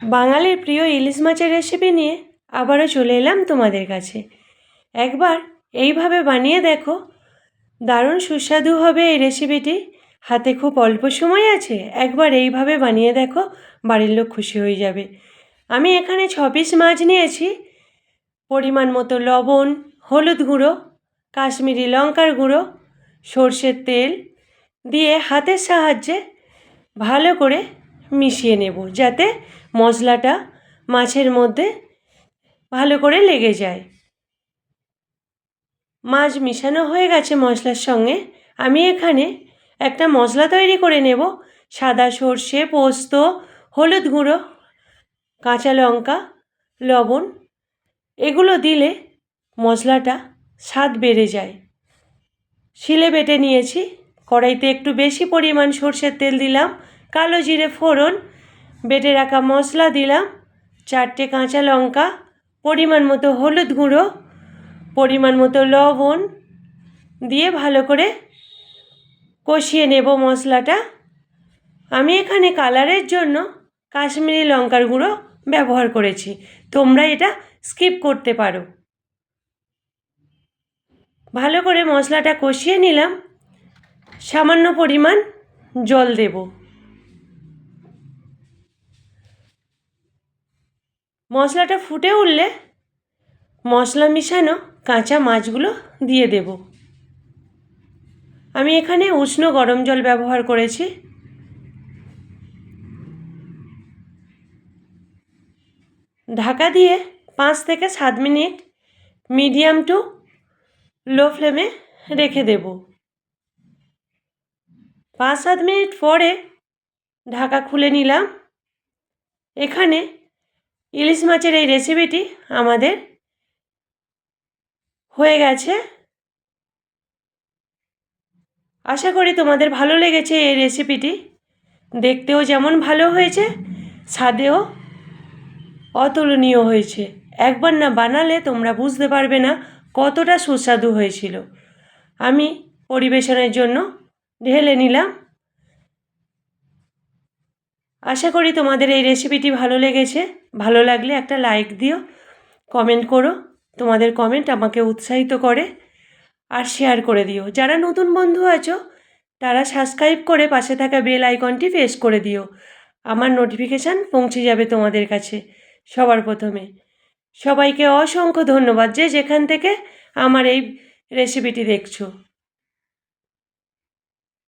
বাঙালির প্রিয় ইলিশ মাছের রেসিপি নিয়ে আবারও চলে এলাম তোমাদের কাছে। একবার এইভাবে বানিয়ে দেখো, দারুণ সুস্বাদু হবে এই রেসিপিটি। হাতে খুব অল্প সময় আছে, একবার এইভাবে বানিয়ে দেখো, বাড়ির লোক খুশি হয়ে যাবে। আমি এখানে 6 পিস মাছ নিয়েছি। পরিমাণ মতো লবণ, হলুদ গুঁড়ো, কাশ্মীরি লঙ্কার গুঁড়ো, সর্ষের তেল দিয়ে হাতের সাহায্যে ভালো করে মিশিয়ে নেব, যাতে মশলাটা মাছের মধ্যে ভালো করে লেগে যায়। মাছ মিশানো হয়ে গেছে মশলার সঙ্গে। আমি এখানে একটা মশলা তৈরি করে নেব। সাদা সর্ষে, পোস্ত, হলুদ গুঁড়ো, কাঁচা লঙ্কা, লবণ, এগুলো দিলে মশলাটা স্বাদ বেড়ে যায়। শিলে বেটে নিয়েছি। কড়াইতে একটু বেশি পরিমাণ সর্ষের তেল দিলাম, কালো জিরে ফোড়ন, বেটে রাখা মশলা দিলাম, 4টে কাঁচা লঙ্কা, পরিমাণ মতো হলুদ গুঁড়ো, পরিমাণ মতো লবণ দিয়ে ভালো করে কষিয়ে নেব মশলাটা। আমি এখানে কালারের জন্য কাশ্মীরি লঙ্কার গুঁড়ো ব্যবহার করেছি, তোমরা এটা স্কিপ করতে পারো। ভালো করে মশলাটা কষিয়ে নিলাম। সামান্য পরিমাণ জল দেব। মশলাটা ফুটে উঠলে মশলা মিশানো কাঁচা মাছগুলো দিয়ে দেব। আমি এখানে উষ্ণ গরম জল ব্যবহার করেছি। ঢাকা দিয়ে 5 থেকে 7 মিনিট মিডিয়াম টু লো ফ্লেমে রেখে দেব। 5-7 মিনিট পরে ঢাকা খুলে নিলাম। এখানে ইলিশ মাছের এই রেসিপিটি আমাদের হয়ে গেছে। আশা করি তোমাদের ভালো লেগেছে এই রেসিপিটি। দেখতেও যেমন ভালো হয়েছে, স্বাদেও অতুলনীয় হয়েছে। একবার না বানালে তোমরা বুঝতে পারবে না কতটা সুস্বাদু হয়েছিল। আমি পরিবেশনের জন্য ঢেলে নিলাম। আশা করি তোমাদের এই রেসিপিটি ভালো লেগেছে। ভালো লাগলে একটা লাইক দিও, কমেন্ট করো। তোমাদের কমেন্ট আমাকে উৎসাহিত করে। আর শেয়ার করে দিও। যারা নতুন বন্ধু আছো তারা সাবস্ক্রাইব করে পাশে থাকা বেল আইকনটি প্রেস করে দিও। আমার নোটিফিকেশান পৌঁছে যাবে তোমাদের কাছে সবার প্রথমে। সবাইকে অসংখ্য ধন্যবাদ যে যেখান থেকে আমার এই রেসিপিটি দেখছো।